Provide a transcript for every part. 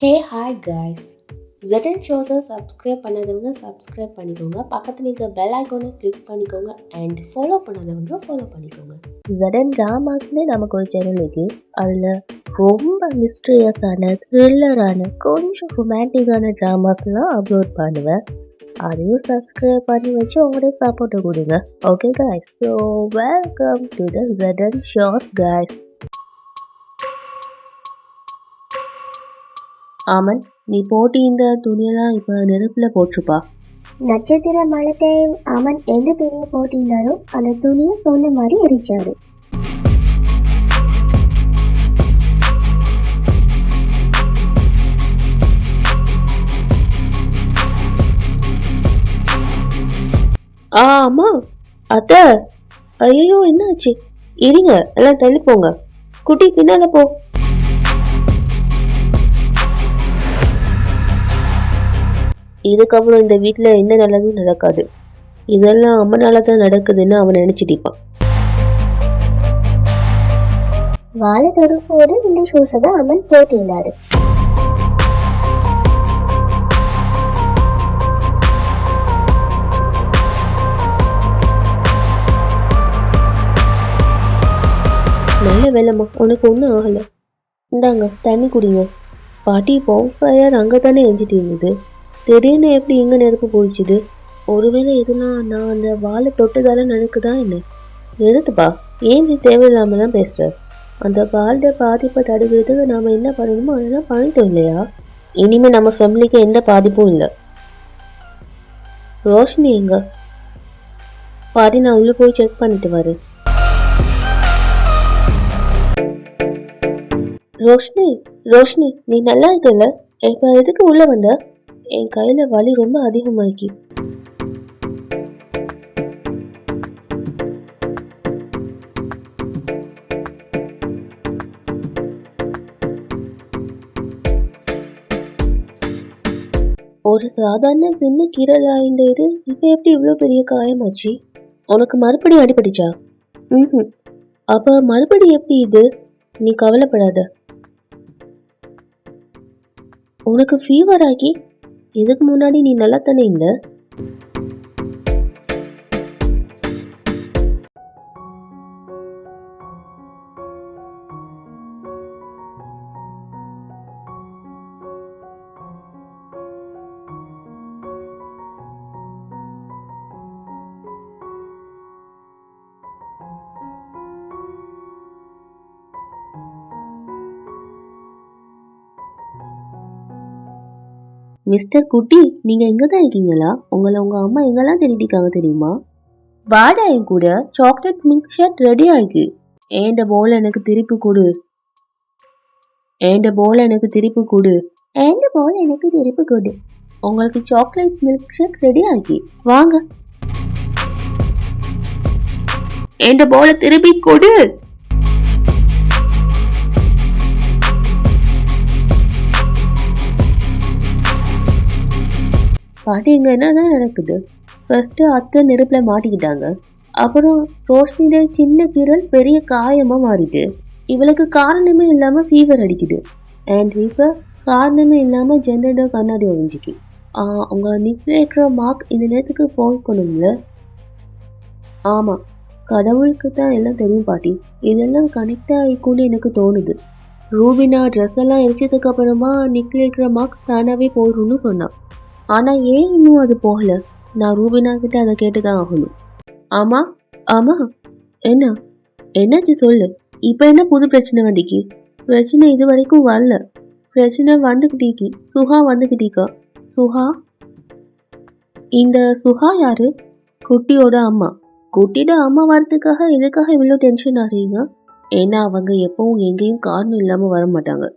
ஹே hi guys. ZN ஷோஸை subscribe பண்ணாதவங்க subscribe பண்ணிக்கோங்க. பக்கத்தில் இருக்க பெல் ஐக்கானை கிளிக் பண்ணிக்கோங்க அண்ட் ஃபாலோ பண்ணாதவங்க ஃபாலோ பண்ணிக்கோங்க. ZN ட்ராமாஸ்னே நமக்கு ஒரு சேனல் இருக்கு. அதில் ரொம்ப மிஸ்ட்ரியஸான த்ரில்லரான கொஞ்சம் ரொமான்டிக்கான ட்ராமாஸ்லாம் அப்லோட் பண்ணுவேன். அதையும் சப்ஸ்கிரைப் பண்ணி வச்சு உங்களோட சப்போர்ட்டை கொடுங்க. Okay guys, so welcome to the ZN shows guys. Amen, நீ போட்டி இந்த துணியெல்லாம் இப்போ நெருப்பில் போட்டிருப்பா. நட்சத்திர மழை பெய்யும் அவன் எந்த துணியை போட்டிருந்தாரோ அந்த துணியை சொன்ன மாதிரி எரிச்சாரு. ஆமா அத்தை, ஐயோ என்னாச்சு? இருங்க, எல்லாம் தள்ளி போங்க. குட்டி பின்னால போ. இதுக்கப்புறம் இந்த வீட்டில் என்ன நல்லதும் நடக்காது. இதெல்லாம் அம்மனால தான் நடக்குதுன்னு அவன் நினைச்சிட்டிப்பான். வாழை தொடுப்போடு இந்த ஷூஸை தான் அவன் போட்டிருந்தாரு. நல்ல வேலைம்மா, உனக்கு ஒன்றும் ஆகலை. இந்தாங்க தண்ணி குடிங்க. பாட்டி ஃபயர் அங்கே தானே எரிஞ்சிட்டு இருந்தது. திடீர்னு எப்படி எங்கே நெருப்பு போயிடுச்சுது? ஒருவேளை எதுனா நான் அந்த வாழை தொட்டதால நடக்குதா என்ன? எடுத்துப்பா, ஏன் நீ தேவையில்லாமலாம் பேசுகிற? அந்த வாழை பாதிப்பை தடுக்கிறதுக்கு நாம் என்ன பண்ணணுமோ அதெல்லாம் பண்ணிட்டோம் இல்லையா? இனிமேல் நம்ம ஃபேமிலிக்கு எந்த பாதிப்பும் இல்லை. ரோஷினி எங்க? பாட்டி, நான் உள்ளே போய் செக் பண்ணிட்டு வரேன். ரோஷினி, ரோஷினி, நீ நல்லா இருக்கல? இப்போ எதுக்கு உள்ள வந்த? என் கையில வலி ரொம்ப அதிகமாக்கி. ஒரு சாதாரண சின்ன கீரலா இந்த இது இப்ப எப்படி இவ்வளோ பெரிய காயமாச்சு? உனக்கு மறுபடியும் அடிபடிச்சா? அப்ப மறுபடியும் எப்படி இது? நீ கவலைப்படாத. உனக்கு ஃபீவர் ஆகி இதுக்கு முன்னாடி நீ நல்லா தானே இருந்த? மிஸ்டர் குட்டி, நீங்க எங்க தான் இருக்கீங்களா? உங்களை உங்க அம்மா எங்கெல்லாம் தேடிட்டாங்க தெரியுமா? வாடா, என் கூட சாக்லேட் மில்க் ஷேக் ரெடி ஆயிருக்கு. ஏண்ட போல எனக்கு திருப்பி கொடு. ஏண்ட போல எனக்கு திருப்பி கொடு. ஏண்ட போல எனக்கு திருப்பி கொடு. உங்களுக்கு சாக்லேட் மில்க் ஷேக் ரெடி ஆகி வாங்க. ஏண்ட போல திருப்பி கொடு. பாட்டி, இங்க என்னதான் நடக்குது? ஃபர்ஸ்ட் அத்தை நெருப்புல மாட்டிக்கிட்டாங்க. அப்புறம் ரோஷினியோட சின்ன கீரல் பெரிய காயமா மாறிட்டு இவளுக்கு காரணமே இல்லாம ஃபீவர் அடிக்குது. அண்ட் இப்ப காரணமே இல்லாம ஜெனரேட்டர் கண்ணாடி ஒழிஞ்சிக்கு. உங்க நிக்லேக்கிற மார்க் இந்த நேரத்துக்கு போய்க்கணும்ல? ஆமா, கடவுளுக்கு தான் எல்லாம் தெரியும் பாட்டி. இதெல்லாம் கனெக்ட் ஆகிக்கும்னு எனக்கு தோணுது. ரூபினா ட்ரெஸ் எல்லாம் எரிச்சதுக்கு அப்புறமா நிக்லேக்கிற மார்க் தானாவே போயிடும்னு சொன்னான். ஆனா ஏன் இன்னும் அது போகல? நான் ரூபினா கிட்ட அதை கேட்டுதான் ஆகணும். ஆமா ஆமா, என்ன என்னாச்சு சொல்லு. இப்ப என்ன புது பிரச்சனை வந்துக்கு? பிரச்சனை இது வரைக்கும் வரல. பிரச்சனை வந்துகிட்டீக்கு. சுஹா வந்துகிட்டீக்கா. சுஹா? இந்த சுஹா யாரு? குட்டியோட அம்மா. குட்டியோட அம்மா வரதுக்காக எதுக்காக இவ்வளோ டென்ஷன் ஆகிறீங்க? ஏன்னா அவங்க எப்பவும் எங்கேயும் காரணம் இல்லாம வர மாட்டாங்க.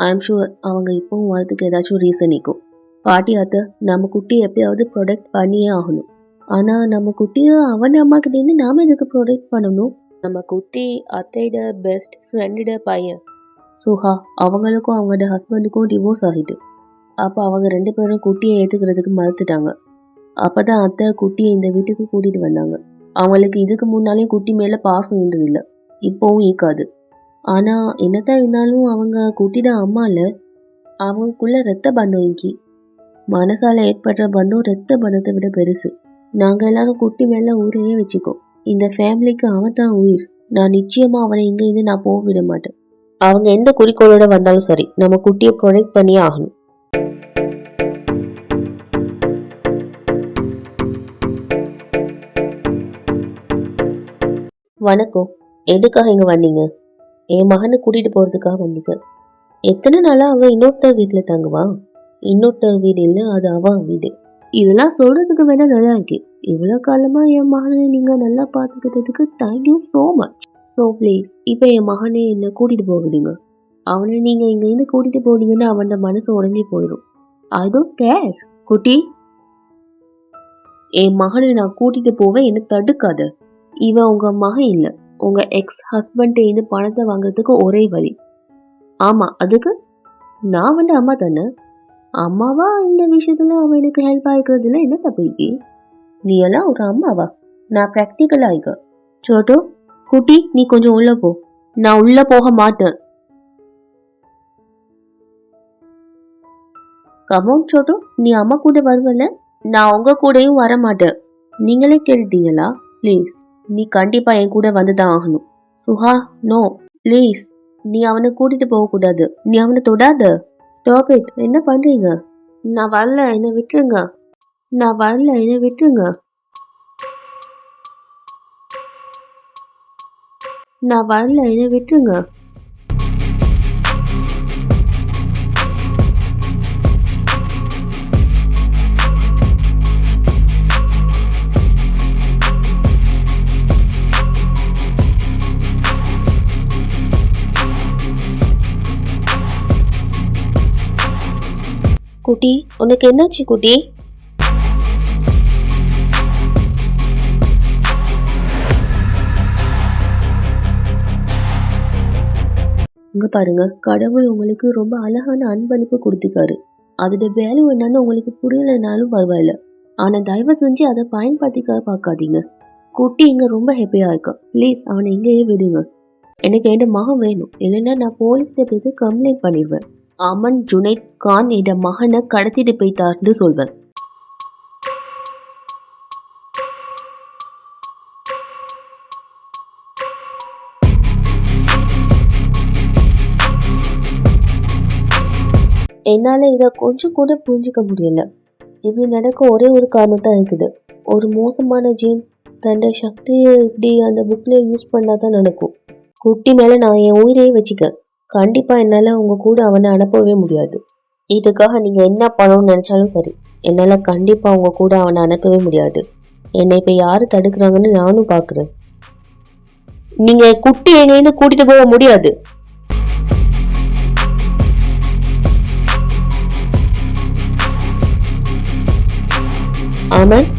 ஐ எம் ஷுவர் அவங்க இப்பவும் வரதுக்கு ஏதாச்சும் ரீசன் இருக்கும். பாட்டி, அத்தை, நம்ம குட்டியை எப்படியாவது ப்ரொடெக்ட் பண்ணியே ஆகணும். ஆனால் நம்ம குட்டியை அவன் அம்மா கிட்டேருந்து நாம எதுக்கு ப்ரொடெக்ட் பண்ணணும்? நம்ம குட்டி அத்தையோட பெஸ்ட் ஃப்ரெண்டோட பையன் சுஹா. அவங்களுக்கும் அவங்களோட ஹஸ்பண்டுக்கும் டிவோர்ஸ் ஆகிட்டு. அப்போ அவங்க 2 பேரும் குட்டியை ஏற்றுக்கிறதுக்கு மறுத்துட்டாங்க. அப்போ தான் அத்தை குட்டியை இந்த வீட்டுக்கு கூட்டிகிட்டு வந்தாங்க. அவங்களுக்கு இதுக்கு முன்னாலேயும் குட்டி மேலே பாசம் இருந்ததில்லை, இப்போவும் ஈக்காது. ஆனால் என்னத்தான் இருந்தாலும் அவங்க குட்டியோட அம்மா இல்லை. அவங்களுக்குள்ள ரத்த பந்தம் இங்கி. மனசால ஏற்படுற பந்தம் ரத்த பந்தத்தை விட பெருசு. நாங்க எல்லாரும் குட்டி மேல ஊரையே வச்சுக்கோ. இந்த ஃபேமிலிக்கு அவன் தான் உயிர். நான் நிச்சயமா அவனை இங்க இருந்து நான் போக விட மாட்டேன். அவங்க எந்த குறிக்கோளோட வந்தாலும் சரி, நம்ம குட்டியை ப்ரொடெக்ட் பண்ணியே ஆகணும். வணக்கம். எதுக்காக இங்க வந்தீங்க? என் மகனை கூட்டிட்டு போறதுக்காக வந்தீங்க. எத்தனை நாளா அவன் இன்னொருத்தர் வீட்டுல தங்குவான்? இன்னொருத்தர் வீடு இல்ல, அது அவன் வீடு. இதெல்லாம் சொல்றதுக்கு வேணா நல்லா இருக்கு. இவ்வளவு காலமா என் மகனை நீங்க நல்லா பாத்துக்கிட்டதுக்கு thank you so much. So please இப்ப என் மகனை என்ன கூட்டிட்டு போகுதுங்க. அவனை நீங்க இங்க இருந்து கூட்டிட்டு போனீங்கன்னா அவனோட மனசு உடஞ்சி போயிடும். I don't care. குட்டி, என் மகனை நான் கூட்டிட்டு போவேன், என்ன தடுக்காத. இவன் உங்க மகன் இல்ல, உங்க எக்ஸ் ஹஸ்பண்ட் இருந்து பணத்தை வாங்குறதுக்கு ஒரே வழி. ஆமா, அதுக்கு நான் அம்மா தானே. அம்மாவா இந்த விஷயத்துல அவன் எனக்கு ஹெல்ப் ஆகிக்கிறதுல என்ன தப்பு? நீ எல்லாம் ஒரு அம்மாவா? நான் ப்ராக்டிக்கல் ஆயிக்க. சோட்டோ, குட்டி நீ கொஞ்சம் உள்ள போ. நான் உள்ள போக மாட்டேன். கமோன் சோட்டோ, நீ அம்மா கூட வருவல? நான் உங்க கூடயும் வர மாட்டேன். நீங்களே கேட்டுட்டீங்களா? ப்ளீஸ் நீ கண்டிப்பா என் கூட வந்துதான் ஆகணும். Suha, no please. நீ அவனை கூட்டிட்டு போக கூடாது. நீ அவனை தொடாத. Stop it. என்ன பண்றீங்க? நான் வரல, என்னை விட்டுருங்க. நான் வரல, என்னை விட்டுருங்க. நான் வரல, என்னை விட்டுருங்க. குட்டி, உனக்கு என்னாச்சு குட்டி? இங்க பாருங்க, கடவுள் உங்களுக்கு ரொம்ப அழகான அன்பளிப்பு கொடுத்துக்காரு. அதோட வேல்யூ என்னன்னு உங்களுக்கு புரியலைனாலும் பரவாயில்ல. ஆனா தயவு செஞ்சு அதை பயன்படுத்திக்க பார்க்காதீங்க. குட்டி இங்க ரொம்ப ஹாப்பியா இருக்கா. ப்ளீஸ் அவனை இங்கேயே விடுங்க. எனக்கு என் மகன் வேணும், இல்லைன்னா நான் போலீஸ்ல போய் கம்ப்ளைண்ட் பண்ணிடுவேன். அமன் ஜுனைத் கான் என் மகனை கடத்திட்டு போய்த்தார்னு சொல்வேன். என்னால இதை கொஞ்சம் கூட புரிஞ்சுக்க முடியல. இப்படி நடக்க ஒரே ஒரு காரணம் தான் இருக்குது. ஒரு மோசமான ஜீன் தன்னோட சக்தியை இப்படி அந்த புக்ல யூஸ் பண்ணாதான் நடக்கும். குட்டி மேல நான் என் உயிரையே வச்சுக்க. கண்டிப்பா என்னால உங்க கூட அவனை அனுப்பவே முடியாது. இதுக்காக நீங்க என்ன பண்ணணும்னு நினைச்சாலும் சரி, என்னால கண்டிப்பா உங்க கூட அவனை அனுப்பவே முடியாது. என்னை இப்ப யாரு தடுக்கிறாங்கன்னு நானும் பாக்குறேன். நீங்க குட்டி எங்கேருந்து கூட்டிட்டு போக முடியாது. ஆமாம்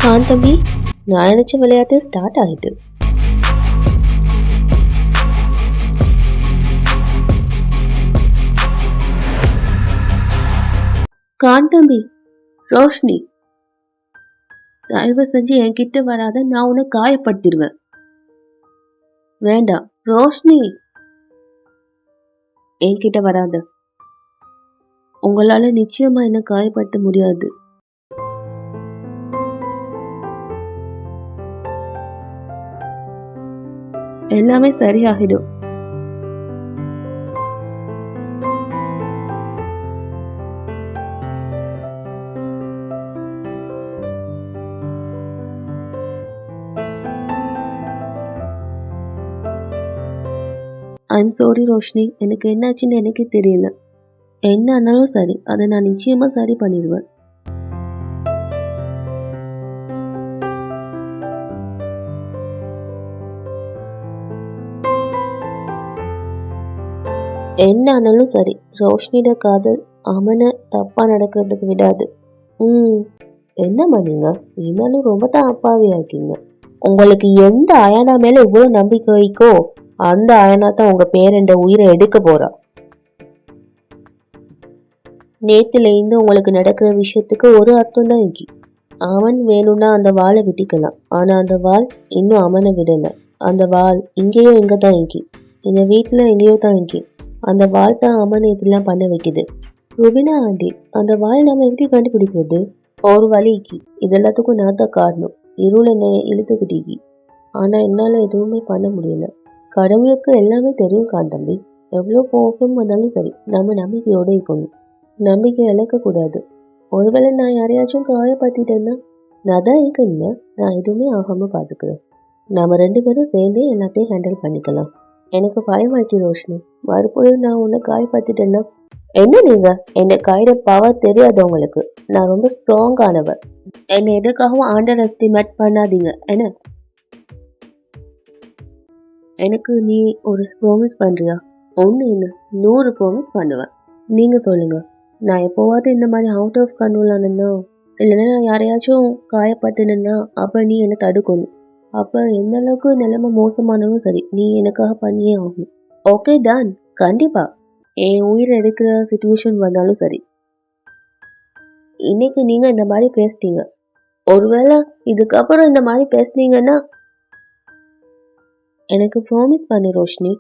கான் தம்பி, நான் நினைச்ச விளையாட்டு ஸ்டார்ட் ஆகிட்டு. கான் தம்பி, ரோஷினி தயவு செஞ்சு என்கிட்ட வராத, நான் உன்னை காயப்படுத்திடுவேன். வேண்டாம் ரோஷினி, என்கிட்ட வராத. உங்களால நிச்சயமா என்ன காயப்படுத்த முடியாது. எல்லாமே சரியாகிடும். ஐம் சாரி ரோஷினி, எனக்கு என்னாச்சுன்னு எனக்கே தெரியல. என்ன ஆனாலும் சரி, அதை நான் நிச்சயமா சரி பண்ணிடுவேன். என்ன ஆனாலும் சரி, ரோஷினியோட காதல் அமனை தப்பா நடக்கிறதுக்கு விடாது. என்னம்மா நீங்க இருந்தாலும் ரொம்ப தான் அப்பாவியா இருக்கீங்க. உங்களுக்கு எந்த அயனா மேல இவ்வளவு நம்பிக்கை வைக்கோ அந்த அயனா தான் உங்க பேரண்ட உயிரை எடுக்க போறா. நேத்துல இருந்து உங்களுக்கு நடக்கிற விஷயத்துக்கு ஒரு அர்த்தம் தான் இருக்கு. அவன் வேணும்னா அந்த வாளை விட்டிக்கலாம், ஆனா அந்த வாள் இன்னும் அவனை விடல. அந்த வாள் இங்கேயோ எங்க தான் இருக்கு, இந்த வீட்டுல எங்கேயோ தான் இருக்கு. அந்த வாள் தான் அவனை இதெல்லாம் பண்ண வைக்குது. ருபினா ஆண்டி, அந்த வாய் நாம எப்படி கண்டுபிடிக்கிறது? ஒரு வழிக்கு இது எல்லாத்துக்கும் நான் தான் காரணம். இருள் என்னை இழுத்துக்கிட்டீங்க. ஆனா என்னால எதுவுமே பண்ண முடியல. கடவுளுக்கு எல்லாமே தெரியும் காந்தம்பி. எவ்வளோ கோபம் வந்தாலும் சரி, நம்ம நம்பிக்கையோட இருக்கணும். நம்பிக்கை இழக்கக்கூடாது. ஒருவேளை நான் யாரையாச்சும் காயப்படுத்திட்டேன்னா நான் தான் இருக்கேன்னு நான் எதுவுமே ஆகாம பார்த்துக்கிறேன். நாம 2 பேரும் சேர்ந்தே எல்லாத்தையும் ஹேண்டில் பண்ணிக்கலாம். எனக்கு பயமாக்கி ரோஷினி. மறுபடியும் நான் உன்னை காயப்படுத்திட்டேன்னா என்ன நீங்க என்னை காயிற பவர் தெரியாது உங்களுக்கு. நான் ரொம்ப ஸ்ட்ராங்கானவர். என்னை எதுக்காகவும் அண்டர் எஸ்டிமேட் பண்ணாதீங்க. என்ன எனக்கு நீ ஒரு ப்ராமிஸ் பண்றியா? ஒன்று என்ன 100 ப்ராமிஸ் பண்ணுவேன். நீங்க சொல்லுங்க. நான் எப்போவாவது இந்த மாதிரி அவுட் ஆஃப் கண்ட்ரோல் ஆனேன்னா இல்லைன்னா நான் யாரையாச்சும் காயப்பட்டுனா அப்போ நீ என்னை தடுக்கணும். அப்போ எந்த அளவுக்கு நிலைமை மோசமானாலும் சரி, நீ எனக்காக பண்ணியே ஆகணும். Okay done. கண்டிப்பா என் உயிரை எடுக்கிற சுச்சுவேஷன் வந்தாலும் சரி. இன்னைக்கு நீங்க இந்த மாதிரி பேசிட்டீங்க. ஒருவேளை இதுக்கப்புறம் இந்த மாதிரி பேசுனீங்கன்னா எனக்கு ப்ராமிஸ் பண்ணு ரோஷினி.